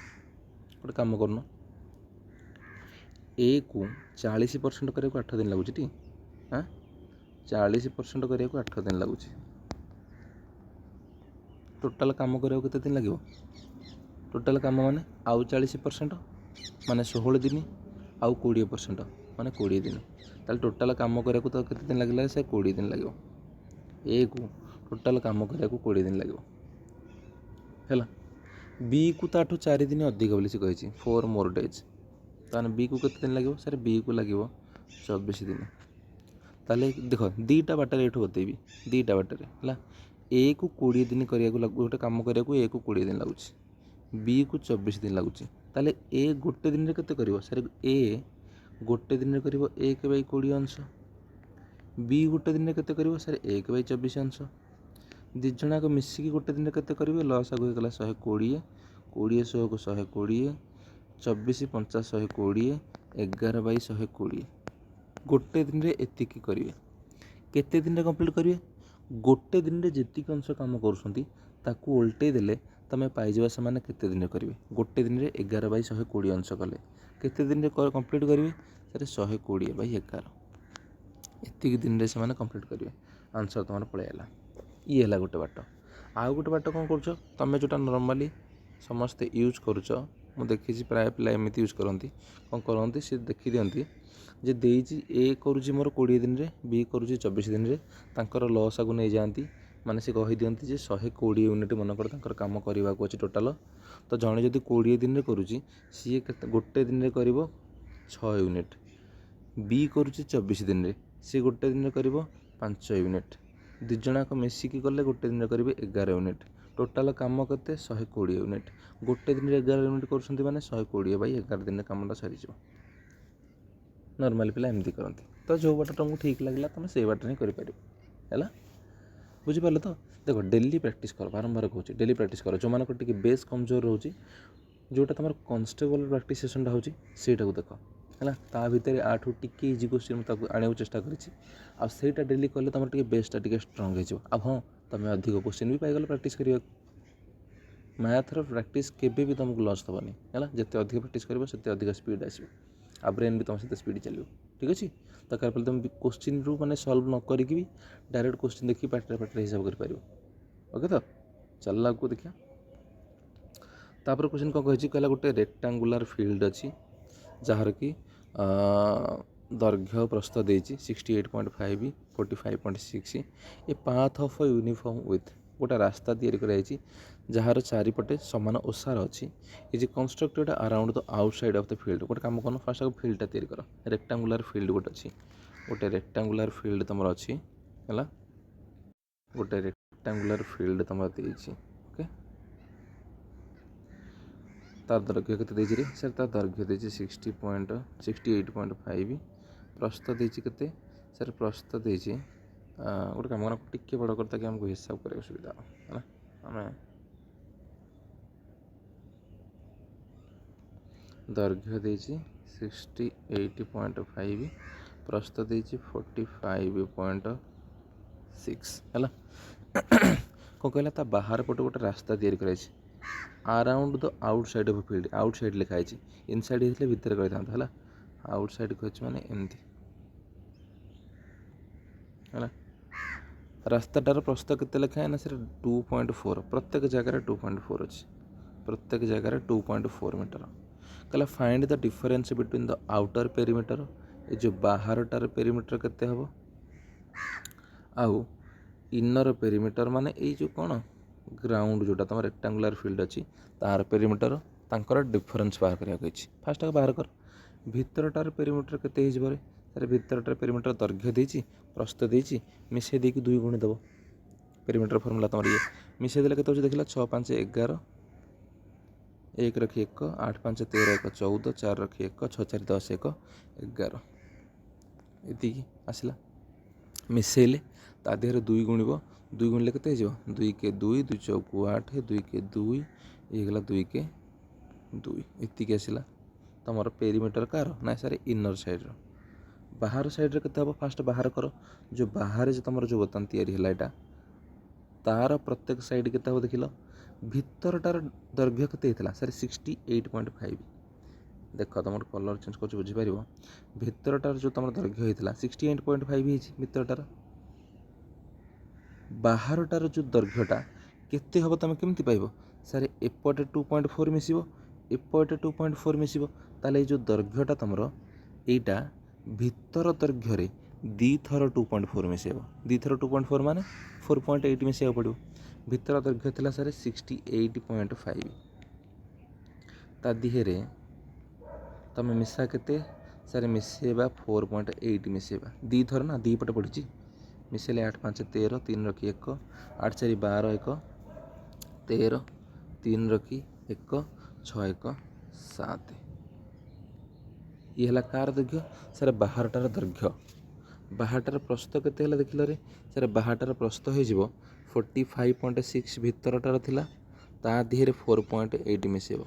ଗୋଟେ କାମ କରୁନ, A କୁ 40% କରିବାକୁ 8 ଦିନ ଲାଗୁଛି ଟି? 40% କରିବାକୁ 8 ଦିନ ଲାଗୁଛି। ଟୋଟାଲ କାମ କରିବାକୁ କେତେ ଦିନ ଲାଗିବ? ଟୋଟାଲ କାମ ମାନେ ଆଉ 40% ମାନେ 16 ଦିନ, ଆଉ 20% ମାନେ 20 ଦିନ। ତାହେଲେ ଟୋଟାଲ କାମ କରିବାକୁ ତ କେତେ ଦିନ ଲାଗିଲା? ସେ 20 ଦିନ ଲାଗିବ। A କୁ ଟୋଟାଲ କାମ କରିବାକୁ 20 ଦିନ ଲାଗିବ ହେଲା। B କୁ ତାଠୁ 4 ଦିନ ଅଧିକ ବୋଲି ସେ କହିଛି, 4 more days। ତାହେଲେ B କୁ କେତେ ଦିନ ଲାଗିବ? ସାର୍ B କୁ ଲାଗିବ 24 ଦିନ। ତାହେଲେ ଦେଖ ଦୁଇଟା ବାଟରେ ଏଇଠୁ ବତେଇବି, ଦୁଇଟା ବାଟରେ ହେଲା। A କୁ 20 ଦିନ କରିବାକୁ ଗୋଟେ କାମ କରିବାକୁ A କୁ 20 ଦିନ ଲାଗୁଛି, B କୁ 24 ଦିନ ଲାଗୁଛି। ତାହେଲେ A ଗୋଟେ ଦିନରେ କେତେ କରିବ? ସାର୍ A ଗୋଟେ ଦିନରେ କରିବ 1/20 ଅଂଶ। B ଗୋଟେ ଦିନରେ କେତେ କରିବ? ସାର୍ 1/24 ଅଂଶ। ଦୁଇ ଜଣଯାକ ମିଶିକି ଗୋଟେ ଦିନରେ କେତେ କରିବେ? ଲସାଗୁ ହେଇଗଲା 120, 20 100କୁ 120, 24 50 120, 11/120। ଗୋଟେ ଦିନରେ ଏତିକି କରିବେ। କେତେ ଦିନରେ କମ୍ପ୍ଲିଟ୍ କରିବେ? ଗୋଟେ ଦିନରେ ଯେତିକି ଅଂଶ କାମ କରୁଛନ୍ତି ତାକୁ ଓଲଟେଇ ଦେଲେ ତୁମେ ପାଇଯିବ ସେମାନେ କେତେ ଦିନରେ କରିବେ। ଗୋଟେ ଦିନରେ 11/120 ଅଂଶ କଲେ କେତେ ଦିନରେ କମ୍ପ୍ଲିଟ୍ କରିବେ? ସାର୍ 120/11। ଏତିକି ଦିନରେ ସେମାନେ କମ୍ପ୍ଲିଟ୍ କରିବେ। ଆନ୍ସର୍ ତୁମର ପଳେଇ ଆସିଲା। ଇଏ ହେଲା ଗୋଟେ ବାଟ। ଆଉ ଗୋଟେ ବାଟ କ'ଣ କରୁଛ? ତୁମେ ଯେଉଁଟା ନର୍ମାଲି ସମସ୍ତେ ୟୁଜ୍ କରୁଛ, ମୁଁ ଦେଖିଛି ପ୍ରାୟ ପିଲା ଏମିତି ୟୁଜ୍ କରନ୍ତି। କ'ଣ କରନ୍ତି? ସେ ଦେଖିଦିଅନ୍ତି ଯେ ଦେଇଛି A କରୁଛି ମୋର 20 ଦିନରେ, B କରୁଛି 24 ଦିନରେ, ତାଙ୍କର ଲସ୍ ଆଗକୁ ନେଇଯାଆନ୍ତି। ମାନେ ସେ କହିଦିଅନ୍ତି ଯେ 120 ୟୁନିଟ୍ ମନେକର ତାଙ୍କର କାମ କରିବାକୁ ଅଛି ଟୋଟାଲ। ତ ଜଣେ ଯଦି 20 ଦିନରେ କରୁଛି, ସିଏ ଗୋଟେ ଦିନରେ କରିବ 6 ୟୁନିଟ୍। B କରୁଛି 24 ଦିନରେ, ସିଏ ଗୋଟେ ଦିନରେ କରିବ 5 ୟୁନିଟ୍। ଦୁଇ ଜଣଯାକ ମିଶିକି କଲେ ଗୋଟେ ଦିନରେ କରିବେ 11 ୟୁନିଟ୍। ଟୋଟାଲ କାମ କେତେ? 120 ୟୁନିଟ୍। ଗୋଟେ ଦିନରେ 11 ୟୁନିଟ୍ କରୁଛନ୍ତି ମାନେ 120/11 ଦିନରେ କାମଟା ସରିଯିବ। ନର୍ମାଲି ପିଲା ଏମିତି କରନ୍ତି। ତ ଯେଉଁ ବାଟ ତୁମକୁ ଠିକ୍ ଲାଗିଲା ତୁମେ ସେଇ ବାଟରେ ହିଁ କରିପାରିବ ହେଲା। ବୁଝିପାରିଲ ତ? ଦେଖ ଡେଲି ପ୍ରାକ୍ଟିସ୍ କର, ବାରମ୍ବାର କହୁଛି ଡେଲି ପ୍ରାକ୍ଟିସ୍ କର। ଯେଉଁମାନଙ୍କର ଟିକେ ବେସ୍ କମଜୋର ରହୁଛି, ଯେଉଁଟା ତୁମର କନଷ୍ଟେବଲ୍ ପ୍ରାକ୍ଟିସ୍ ସେସନ୍ଟା ହେଉଛି ସେଇଟାକୁ ଦେଖ ହେଲା। ତା ଭିତରେ ଆଠୁ ଟିକେ ଇଜି କ୍ୱେଶ୍ଚିନ୍ ମୁଁ ତାକୁ ଆଣିବାକୁ ଚେଷ୍ଟା କରିଛି। ଆଉ ସେଇଟା ଡେଲି କଲେ ତୁମର ଟିକେ ବେସ୍ଟା ଟିକେ ଷ୍ଟ୍ରଙ୍ଗ୍ ହେଇଯିବ। ଆଉ ହଁ, ତୁମେ ଅଧିକ କ୍ୱେଶ୍ଚିନ୍ ବି ପାଇଗଲ ପ୍ରାକ୍ଟିସ୍ କରିବାକୁ। ମ୍ୟାଥର ପ୍ରାକ୍ଟିସ୍ କେବେ ବି ତୁମକୁ ଲସ୍ ଦେବନି ହେଲା। ଯେତେ ଅଧିକ ପ୍ରାକ୍ଟିସ୍ କରିବ ସେତେ ଅଧିକ ସ୍ପିଡ଼ ଆସିବ, ଆଉ ବ୍ରେନ୍ ବି ତୁମ ସହିତ ସ୍ପିଡ଼ ଚାଲିବ। ଠିକ୍ ଅଛି? ଦରକାର ପଡ଼ିଲେ ତୁମେ କୋଶ୍ଚିନ୍ରୁ ମାନେ ସଲ୍ଭ ନ କରିକି ବି ଡାଇରେକ୍ଟ କୋଶ୍ଚିନ୍ ଦେଖିକି ପାଟିରେ ହିସାବ କରିପାରିବ। ଓକେ ତ? ଚାଲ ଆଗକୁ ଦେଖିବା। ତାପରେ କୋଶ୍ଚିନ୍ କ'ଣ କହିଛି କହିଲା, ଗୋଟେ ରେକ୍ଟାଙ୍ଗୁଲାର ଫିଲ୍ଡ ଅଛି ଯାହାର କି ଦୈର୍ଘ୍ୟ ପ୍ରସ୍ଥ ଦେଇଛି 68.5, 45.6। A path of uniform width, ଗୋଟେ ରାସ୍ତା ତିଆରି କରାଯାଇଛି ଯାହାର ଚାରିପଟେ ସମାନ ଓସାର ଅଛି। Is constructed around the outside of the field. ଗୋଟେ କାମ କରୁନ, ଫାର୍ଷ୍ଟ ଆଗ ଫିଲ୍ଡଟା ତିଆରି କର। ରେକ୍ଟାଙ୍ଗୁଲାର ଫିଲ୍ଡ ଗୋଟେ ଅଛି, ଗୋଟେ ରେକ୍ଟାଙ୍ଗୁଲାର ଫିଲ୍ଡ ତୁମର ଅଛି ହେଲା। ଗୋଟେ ରେକ୍ଟାଙ୍ଗୁଲାର ଫିଲ୍ଡ ତୁମର ଦେଇଛି। ଓକେ, ତାର ଦୈର୍ଘ୍ୟ କେତେ ଦେଇଛି ରେ? ସାର୍ ତାର ଦୈର୍ଘ୍ୟ ଦେଇଛି 68.5। ପ୍ରସ୍ଥ ଦେଇଛି କେତେ? ସାର୍ ପ୍ରସ୍ଥ ଦେଇଛି ଗୋଟେ କାମ କର, ଟିକେ ବଡ଼ କରି ତାକି ଆମକୁ ହିସାବ କରିବାକୁ ସୁବିଧା ହେବ ହେଲା। ଆମେ ଦୈର୍ଘ୍ୟ ଦେଇଛି 68.5, ପ୍ରସ୍ଥ ଦେଇଛି 45.6 ହେଲା। କ'ଣ କହିଲା? ତା ବାହାର ପଟେ ଗୋଟେ ରାସ୍ତା ତିଆରି କରାଯାଇଛି around the outside of field. Outside ଲେଖା ହେଇଛି, ଇନସାଇଡ୍ ହେଇଥିଲେ ଭିତରେ କହିଥାନ୍ତା ହେଲା। ଆଉଟ୍ ସାଇଡ୍ କହିଛି ମାନେ ଏମିତି ହେଲା। ରାସ୍ତାଟାର ପ୍ରସ୍ଥ କେତେ ଲେଖା ନା ସାର୍ 2.4। ପ୍ରତ୍ୟେକ ଜାଗାରେ 2.4 ଅଛି, ପ୍ରତ୍ୟେକ ଜାଗାରେ 2.4 ମିଟର। କହିଲା find the difference between the outer perimeter, ଏ ଯେଉଁ ବାହାରଟାର ପେରିମିଟର କେତେ ହେବ, ଆଉ ଇନର ପେରିମିଟର ମାନେ ଏଇ ଯେଉଁ କ'ଣ ଗ୍ରାଉଣ୍ଡ ଯେଉଁଟା ତୁମ ରେକ୍ଟାଙ୍ଗୁଲାର ଫିଲ୍ଡ ଅଛି ତାର ପେରିମିଟର, ତାଙ୍କର ଡିଫରେନ୍ସ ବାହାର କରିବାକୁ ହେଇଛି। ଫାର୍ଷ୍ଟ ଆଗ ବାହାର କର। ଭିତରଟାର ପେରିମିଟର କେତେ ହେଇଯିବ ରେ? ତାର ଭିତରଟାର ପେରିମିଟର ଦୈର୍ଘ୍ୟ ଦେଇଛି, ପ୍ରସ୍ଥ ଦେଇଛି, ମିଶାଇ ଦେଇକି 2 ଗୁଣି ଦେବ। ପେରିମିଟର ଫର୍ମୁଲା ତୁମର ଇଏ ମିଶାଇ ଦେଲେ କେତେ ହେଉଛି ଦେଖିଲା? 6 5 11, 1 ରଖି 1, 8 5 13 1 14, 4 ରଖି 1, 6 4 10 1 11। ଏତିକି ଆସିଲା। ମିଶାଇଲେ ତା ଦେହରେ 2 ଗୁଣିବ, 2 ଗୁଣିଲେ କେତେ ହେଇଯିବ? 2 କେ 2, 2 ଚଉକୁ 8, 2 କେ 2, ହେଇଗଲା 2 କେ 2। ଏତିକି ଆସିଲା ତୁମର ପେରିମିଟର କାହାର? ନା ସାର୍ ଇନର ସାଇଡ଼୍ର। बाहर साइड के फास्ट बाहर कर जो बाहर जो तुम जो बर्तन या तार प्रत्येक साइड के देख ल भितरटार दैर्घ्य के सर 68.5 देख तुम कलर चेंज कर बुझीपर भितरटार जो तुम दैर्घ्य होता 68.5 भितरटार बाहरटार जो दैर्घ्यटा केते हम तुम केमती पाइब सर एपटे 2.4 मिसिबो एपटे 2.4 मिसिबो ताले जो दैर्घ्यटा तुमर एटा भितर दैर्घ्य दी थर 2.4 मिसेब दी थर 2.4 माने 4.8 मिसेब पड़ो भितर दैर्घ्य थिला सर 68.5 ता दिहेरे तुम मिसा केते सर मिसेबा 4.8 मिसेबा दी थर ना दी पटे पड़ी मिसेले 8 5 13 3 रखी 1 8 4 12 1 13 3 रखी 1 6 1 7 ये है कार दैर्घ्य सर बाहरटार दैर्घ्य बाहरटार प्रस्थ के देख रे सर बाहरटार प्रस्थ हो 45.6 भितरटार थिला ता दिहरे 4.8 मिसेब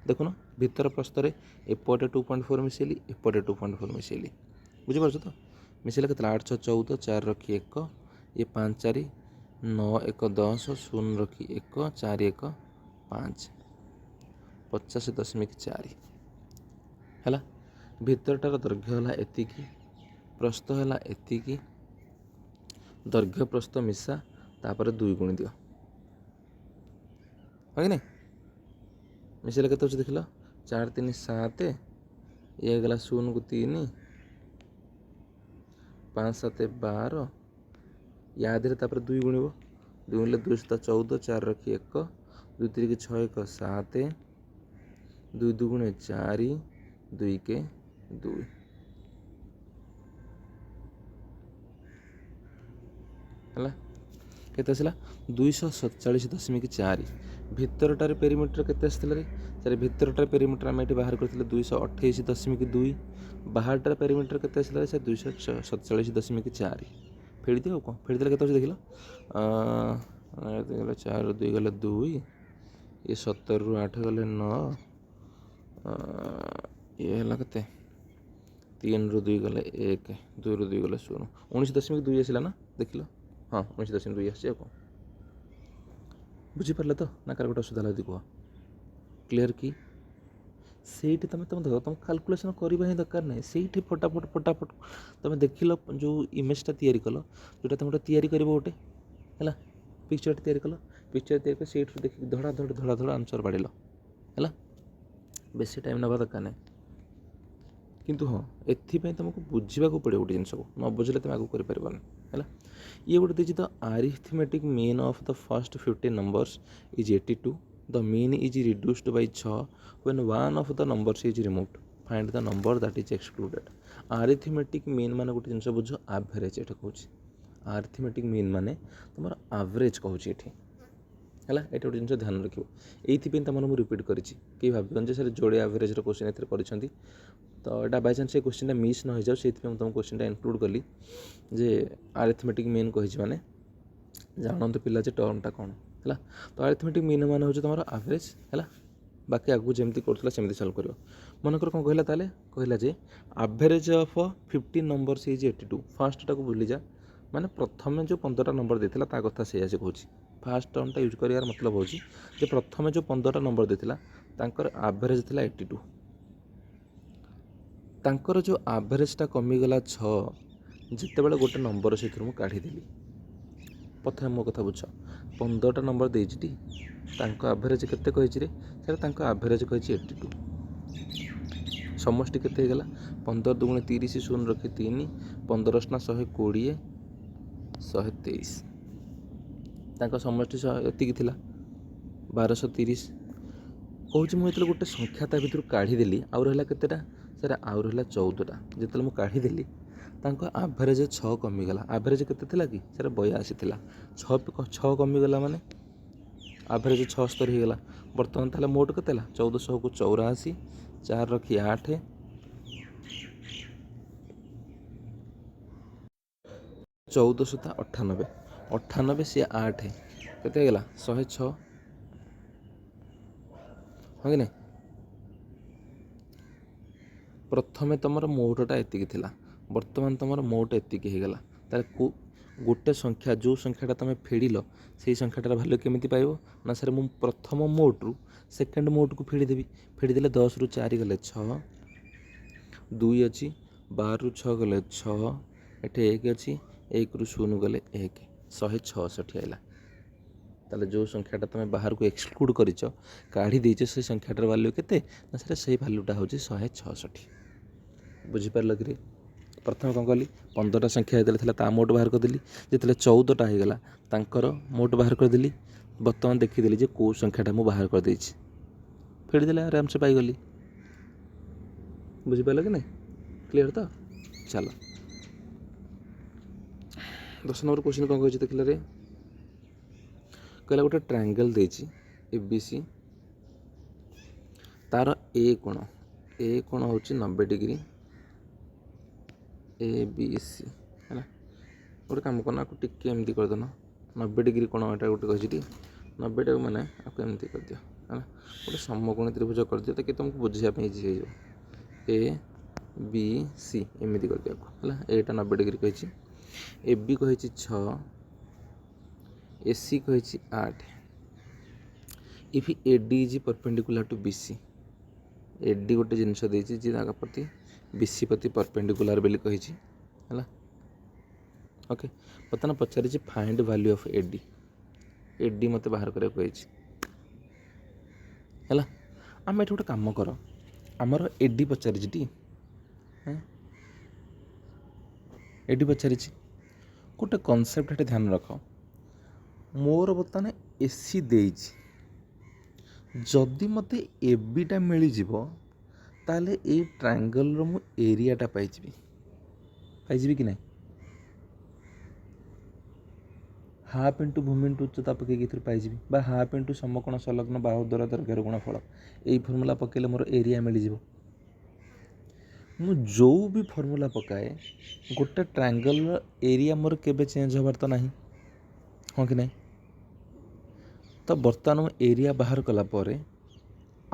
देखुन भितर प्रस्थ रे एपटे 2.4 मिसेली एपटे 2.4 मिसेली बुझीपार तो मिसेला के 8 6 14 4 रखी 1 ये 5 4 9 1 10 0 रखी 1 4 1 5 50.4 है भितरटार दैर्घ्य है एतिकी प्रस्थ है एतिकी दैर्घ्य प्रस्थ मिसा तापर 2 गुणी दियो है कि नहीं मिसेला के देख लो 4 3 7 ये गला 0 को 3 5 7 12 या तापर 2 गुणव 2 गुणिले 2 7 14 4 रखी 1 2 3 6 1 7 2 2 गुणे 4 2 के 2 है केते आसला 247.4 भितरटार पेरीमीटर केते आसला रे सर भितरटार पेरीमीटर आम ये बाहर करते 228.2 बाहरटार पेरीमीटर केते आसला सर 247.4 फेड़ी दियो कौन फेड़ी देला केते देख लो 4 2 गले 2 ये 17 रु 8 गले 9 ये है केते 3 रु 2 गले 1 2 रु 2 गले 0 19.2 आसला ना देख लो हाँ 19.2 आसी कौन बुझीपार तो ना कार गोटे असुविधा लगे कह क्लीयर कि ସେଇଠି ତୁମେ ଦେଖ ତୁମ କାଲକୁଲେସନ୍ କରିବା ହିଁ ଦରକାର ନାହିଁ ସେଇଠି ଫଟାଫଟ ତୁମେ ଦେଖିଲ ଯେଉଁ ଇମେଜଟା ତିଆରି କଲ ଯେଉଁଟା ତୁମେ ଗୋଟେ ତିଆରି କରିବ ଗୋଟେ ହେଲା ପିକ୍ଚରଟା ତିଆରି କଲ ପିକ୍ଚର ତିଆରି କରି ସେଇଠୁ ଦେଖିକି ଧଡ଼ା ଆନ୍ସର୍ ବାଡ଼ିଲ ହେଲା ବେଶୀ ଟାଇମ୍ ନେବା ଦରକାର ନାହିଁ କିନ୍ତୁ ହଁ ଏଥିପାଇଁ ତୁମକୁ ବୁଝିବାକୁ ପଡ଼ିବ ଗୋଟେ ଜିନିଷକୁ ନ ବୁଝିଲେ ତୁମେ ଆଗକୁ କରିପାରିବନି ହେଲା ଇଏ ଗୋଟେ ଦେଇଛି ତ arithmetic mean of the first 50 numbers is 82 the mean is reduced by 6 when one of the numbers is removed find the number that is excluded arithmetic mean माने गोटे जिनस बुझ average एटा कहूँ arithmetic mean माने तुम average कहूँ ये है ये गोटे जिन ध्यान रखियो ये तुम रिपीट करी भाव सर जोड़े एवरेज क्वेश्चन ए तो यहाँ बाय चान्स ये क्वेश्चन मिस न हो जाओ से तुम क्वेश्चन इनक्लूड कली जे arithmetic mean कही माने जानते पिला जे टर्मटा कौन है तो अरिथमेटिक मीन मान हूँ तुम एवरेज है बाकी आगू जमी करूला सेमती सल्व कर मनकर कौन कहला ताले कहला जे एवरेज ऑफ 15 नंबर्स इज 82 फास्टा को भूली जा माने प्रथम जो 15टा नंबर देता ता कथा से कहूँ फास्ट टर्मटा यूज करार मतलब हूँ जे प्रथम जो 15टा नंबर देता तांकर एवरेज था 82 तांकर जो एवरेजटा कमिगला 6 जिते बड़े गोटे नंबर से काढ़ीदेली प्रथम मो कथा बुझ 15टा नंबर देती एवरेज केते कही सर एवरेज कही 82 समष्टि केते गला 15 दुगुणे 30 शून्य रखी 3 15 120 123 समष्टि एतिक थिला 1230 कहूँ मुझे गोटे संख्या ता भर काढ़ीदेली आउ रहा केतेटा सर आउ रहा 14टा जिते मुझे काढ़ीदेली एवरेज 6 कमिगला एवरेज केते थिला कि सर 82 थिला 6 कमिगला माने एवरेज 76 हो गला बर्तमान ताले मोट केते 1400 को 84 4 रखी 8 1400 98 98 सी 8 केते गला 106 हाँ कि नहीं प्रथमे तुम मोटटा एतिक थिला ବର୍ତ୍ତମାନ ତୁମର ମୋଟ ଏତିକି ହେଇଗଲା। ତାହେଲେ ଗୋଟେ ସଂଖ୍ୟା ଯେଉଁ ସଂଖ୍ୟାଟା ତୁମେ ଫେଡ଼ିଲ ସେଇ ସଂଖ୍ୟାଟାର ଭାଲ୍ୟୁ କେମିତି ପାଇବ ନା ସାର୍ ମୁଁ ପ୍ରଥମ ମୋଟରୁ ସେକେଣ୍ଡ ମୋଟକୁ ଫେଡ଼ିଦେବି। ଫେଡ଼ିଦେଲେ 10ରୁ 4 ଗଲେ 6, 2 ଅଛି, 12ରୁ 6 ଗଲେ 6, ଏଠି 1 ଅଛି, 1ରୁ 0 ଗଲେ 1, 166 ଆଇଲା। ତାହେଲେ ଯେଉଁ ସଂଖ୍ୟାଟା ତୁମେ ବାହାରକୁ ଏକ୍ସକ୍ଲୁଡ଼ କରିଛ, କାଢ଼ି ଦେଇଛ, ସେ ସଂଖ୍ୟାଟାର ଭାଲ୍ୟୁ କେତେ ନା ସାର୍ ସେଇ ଭାଲ୍ୟୁଟା ହେଉଛି 166। ବୁଝିପାରିଲ କି? ପ୍ରଥମେ କ'ଣ କଲି, 15ଟା ସଂଖ୍ୟା ଯେତେବେଳେ ଥିଲା ତା ମୋଟ ବାହାର କରିଦେଲି। ଯେତେବେଳେ 14ଟା ହେଇଗଲା ତାଙ୍କର ମୋଟ ବାହାର କରିଦେଲି। ବର୍ତ୍ତମାନ ଦେଖିଦେଲି ଯେ କେଉଁ ସଂଖ୍ୟାଟା ମୁଁ ବାହାର କରିଦେଇଛି, ଫେଡ଼ିଦେଲେ ଆରାମସେ ପାଇଗଲି। ବୁଝିପାରିଲ କି ନାହିଁ? କ୍ଲିଅର ତ? ଚାଲ 10 ନମ୍ବର କ୍ୱେଶ୍ଚିନ୍ କ'ଣ କହିଛି ଦେଖିଲାରେ, କହିଲା ଗୋଟେ ଟ୍ରାଙ୍ଗେଲ୍ ଦେଇଛି ABC, ତାର ଏ କୋଣ ହେଉଛି 90 ଡିଗ୍ରୀ ABC ହେଲା। ଗୋଟେ କାମ କରନା, ଆକୁ ଟିକେ ଏମିତି କରିଦେନ, 90 ଡିଗ୍ରୀ କୋଣ ଏଇଟା ଗୋଟେ କହିଛି ଟି, 90ଟାକୁ ମାନେ ଆକୁ ଏମିତି କରିଦିଅ ହେଲା। ଗୋଟେ ସମକୋଣୀ ତ୍ରିଭୁଜ କରିଦିଅ ତାକି ତୁମକୁ ବୁଝିବା ପାଇଁ ଇଜି ହେଇଯିବ। ABC ଏମିତି କରିଦିଅ ଆକୁ ହେଲା। ଏଇଟା 90 ଡିଗ୍ରୀ କହିଛି, AB କହିଛି 6, AC କହିଛି 8। If AD is perpendicular to BC, AD ଗୋଟେ ଜିନିଷ ଦେଇଛି ଯେ ତାଙ୍କ ପ୍ରତି BC ପ୍ରତି ପରପେଣ୍ଡିକୁଲାର ବୋଲି କହିଛି ହେଲା। ଓକେ, ବର୍ତ୍ତମାନ ପଚାରିଛି ଫାଇଣ୍ଡ ଭାଲ୍ୟୁ ଅଫ୍ AD ମୋତେ ବାହାର କରିବାକୁ କହିଛି ହେଲା। ଆମେ ଏଠି ଗୋଟେ କାମ କର, ଆମର AD ପଚାରିଛି ଟି, AD ପଚାରିଛି। ଗୋଟେ କନସେପ୍ଟ ଏଠି ଧ୍ୟାନ ରଖ, ମୋର ବର୍ତ୍ତମାନ AC ଦେଇଛି, ଯଦି ମୋତେ ABଟା ମିଳିଯିବ ତାହେଲେ ଏଇ ଟ୍ରାଙ୍ଗେଲର ମୁଁ ଏରିଆଟା ପାଇଯିବି କି ନାହିଁ? ହାଫ୍ ଇଣ୍ଟୁ ଭୂମି ଇଣ୍ଟୁ ଉଚ୍ଚତା ପକାଇକି ଏଥିରୁ ପାଇଯିବି, ବା ହାଫ୍ ଇଣ୍ଟୁ ସମକୋଣ ସଂଲଗ୍ନ ବାହୁ ଦୈର୍ଘ୍ୟର ଗୁଣଫଳ, ଏଇ ଫର୍ମୁଲା ପକାଇଲେ ମୋର ଏରିଆ ମିଳିଯିବ। ମୁଁ ଯେଉଁ ବି ଫର୍ମୁଲା ପକାଏ ଗୋଟେ ଟ୍ରାଙ୍ଗେଲର ଏରିଆ ମୋର କେବେ ଚେଞ୍ଜ ହେବାର ତ ନାହିଁ, ହଁ କି ନାହିଁ? ତ ବର୍ତ୍ତମାନ ମୁଁ ଏରିଆ ବାହାର କଲା ପରେ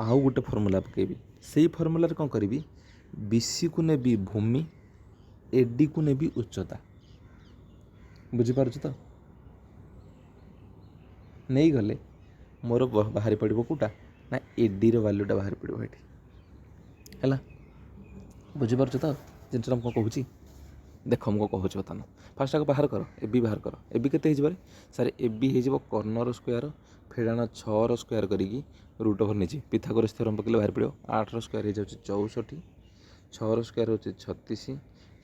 ଆଉ ଗୋଟେ ଫର୍ମୁଲା ପକାଇବି। ସେଇ ଫର୍ମୁଲାରେ କ'ଣ କରିବି, BCକୁ ନେବି ଭୂମି, ADକୁ ନେବି ଉଚ୍ଚତା। ବୁଝିପାରୁଛୁ ତ? ନେଇଗଲେ ମୋର ବାହାରି ପଡ଼ିବ କେଉଁଟା ନା ADର ଭାଲ୍ୟୁଟା ବାହାରି ପଡ଼ିବ ଏଠି ହେଲା। ବୁଝିପାରୁଛ ତ ଜିନିଷଟା ମୁଁ କ'ଣ କହୁଛି? ଦେଖ ମୁଁ କ'ଣ କହୁଛି ବର୍ତ୍ତମାନ, ଫାଷ୍ଟ ଆଗ ବାହାର କର, AB ବାହାର କର। AB କେତେ ହେଇଯିବ ସାର୍? AB ହେଇଯିବ କର୍ଣ୍ଣର ସ୍କୋୟାର ଫେଡ଼ାଣ 6ର ସ୍କୋୟାର କରିକି ରୁଟ୍ ଓଭର୍ ନେଇଛି। ପିଥାଗୋରାସ୍ ଥିଓରମ୍ ପକେଇଲେ ବାହାରି ପଡ଼ିବ। 8ର ସ୍କୋୟାର ହେଇଯାଉଛି 64, 6ର ସ୍କୋୟାର ହେଉଛି 36,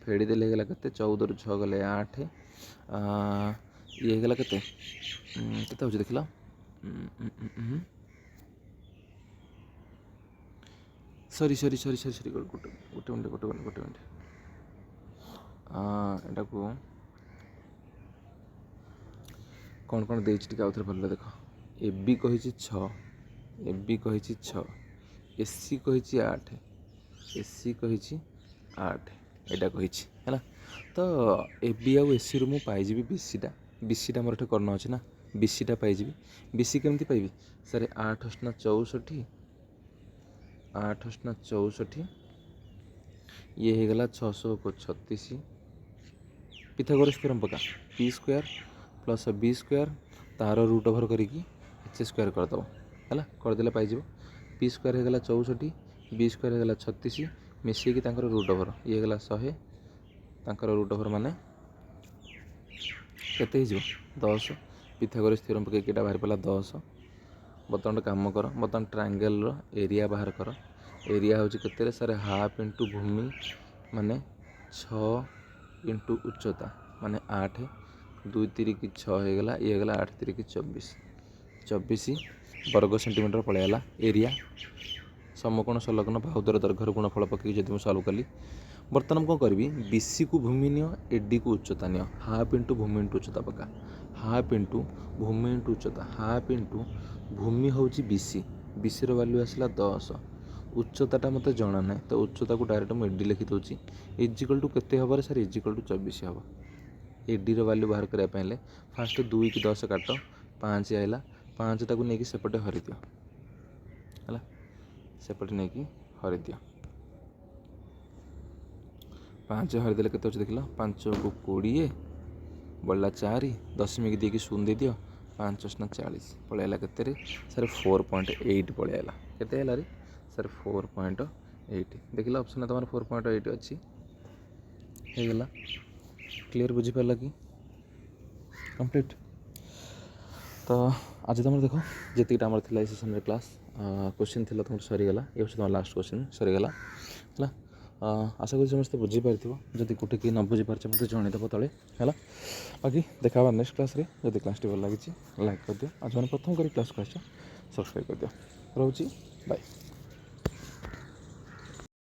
ଫେଡ଼ି ଦେଲେ ହେଇଗଲା କେତେ, 14ରୁ 6 ଗଲେ 8, ଇଏ ହେଇଗଲା କେତେ ହେଉଛି ଦେଖିଲ, ସରି ଗୋଟେ ମିନିଟ୍ ଏଟାକୁ କ'ଣ ଦେଇଛି ଟିକେ ଆଉଥରେ ଭଲ ଦେଖ। AB କହିଛି 6, AC କହିଛି 8, ଏଇଟା କହିଛି ହେଲା। ତ AB ଆଉ ACରୁ ମୁଁ ପାଇଯିବି BCଟା ମୋର ଏଠି କର୍ଣ୍ଣ ଅଛି ନା, BCଟା ପାଇଯିବି। BC କେମିତି ପାଇବି ସାର୍? 8 × 64, ଇଏ ହେଇଗଲା 636। ପିଥାଗୋରାସ୍ ଥିଓରମ୍ ପକା, P² + B² ତାର ରୁଟ୍ ଓଭର୍ କରିକି H² କରିଦେବ ହେଲା। କରିଦେଲେ ପାଇଯିବ। P² ହେଇଗଲା 64, B² ହେଇଗଲା 36, ମିଶେଇକି ତାଙ୍କର ରୁଟ୍ ଓଭର୍, ଇଏ ହେଇଗଲା 100, ତାଙ୍କର ରୁଟ୍ ଓଭର୍ ମାନେ କେତେ ହେଇଯିବ 10। ପିଥାଗୋରାସ୍ ଥିଓରମ୍ ପକେଇକି ଏଇଟା ବାହାରି ପଡ଼ିଲା 10। ବର୍ତ୍ତମାନ ଗୋଟେ କାମ କର, ବର୍ତ୍ତମାନ ଟ୍ରାଙ୍ଗେଲର ଏରିଆ ବାହାର କର। ଏରିଆ ହେଉଛି କେତେରେ ସାର୍? ହାଫ୍ ଇଣ୍ଟୁ ଭୂମି ମାନେ 6 ଇଣ୍ଟୁ ଉଚ୍ଚତା ମାନେ 8, 2 3 6 ହେଇଗଲା, ଇଏ ହେଇଗଲା 8 3 24 ବର୍ଗ ସେଣ୍ଟିମିଟର ପଳେଇଗଲା ଏରିଆ। ସମକୋଣ ସଂଲଗ୍ନ ବାହୁଦ୍ୱାର ଦୈର୍ଘ୍ୟର ଗୁଣଫଳ ପକେଇକି ଯଦି ମୁଁ ସଲ୍ଭ କଲି, ବର୍ତ୍ତମାନ କ'ଣ କରିବି, BCକୁ ଭୂମି ନିଅ, ADକୁ ଉଚ୍ଚତା ନିଅ। ହାଫ୍ ଇଣ୍ଟୁ ଭୂମି ଇଣ୍ଟୁ ଉଚ୍ଚତା ପକା, ହାଫ୍ ଇଣ୍ଟୁ ଭୂମି ଇଣ୍ଟୁ ଉଚ୍ଚତା, ହାଫ୍ ଇଣ୍ଟୁ ଭୂମି ହେଉଛି BCର ଭାଲ୍ୟୁ ଆସିଲା 10, ଉଚ୍ଚତାଟା ମୋତେ ଜଣା ନାହିଁ, ତ ଉଚ୍ଚତାକୁ ଡାଇରେକ୍ଟ ମୁଁ AD ଲେଖିଦେଉଛି। ଇଜିକାଲ୍ ଟୁ କେତେ ହେବ ସାର୍? ଇଜିକାଲ୍ ଟୁ 24 ହେବ। ADର ଭାଲ୍ୟୁ ବାହାର କରିବା ପାଇଁ ହେଲେ ଫାଷ୍ଟ 2 କି 10 କାଟ, 5 ଆଇଲା, 5ଟାକୁ ନେଇକି ସେପଟେ ହରିଦିଅ ହେଲା, ସେପଟେ ନେଇକି ହରିଦିଅ। ପାଞ୍ଚ ହରିଦେଲେ କେତେ ଅଛି ଦେଖିଲ, 5କୁ 20 ବଳିଲା 4, ଦଶମିକ ଦେଇକି ଶୂନ ଦେଇଦିଅ, 5 × 40 ପଳେଇଲା କେତେରେ ସାର୍ 4.8 ପଳେଇଲା। କେତେ ହେଲା ରେ ସାର୍ 4.8। ଦେଖିଲ ଅପସନ୍ରେ ତୁମର 4.8 ଅଛି। ହେଇଗଲା, କ୍ଲିଅର୍ ବୁଝିପାରିଲ କି? କମ୍ପ୍ଲିଟ୍। ତ ଆଜି ତୁମର ଦେଖ ଯେତିକିଟା ଆମର ଥିଲା ଏ ସେସନ୍ରେ କ୍ଲାସ୍ କୋଶ୍ଚିନ୍ ଥିଲା ତୁମର ସରିଗଲା। ଏ ହେଉଛି ତୁମର ଲାଷ୍ଟ କୋଶ୍ଚିନ୍ ସରିଗଲା ହେଲା। ଆଶା କରୁଛି ସମସ୍ତେ ବୁଝିପାରିଥିବ। ଯଦି କୋଉଠି କିଏ ନ ବୁଝିପାରିଛ ମୋତେ ଜଣେଇଦେବ ତଳେ ହେଲା। ବାକି ଦେଖା ହେବା ନେକ୍ସଟ କ୍ଲାସ୍ରେ। ଯଦି କ୍ଲାସ୍ଟି ଭଲ ଲାଗିଛି ଲାଇକ୍ କରିଦିଅ, ଆଉ ଯେଉଁମାନେ ପ୍ରଥମ କରି କ୍ଲାସ୍କୁ ଆସିଛ ସବସ୍କ୍ରାଇବ୍ କରିଦିଅ। ରହୁଛି, ବାଏ।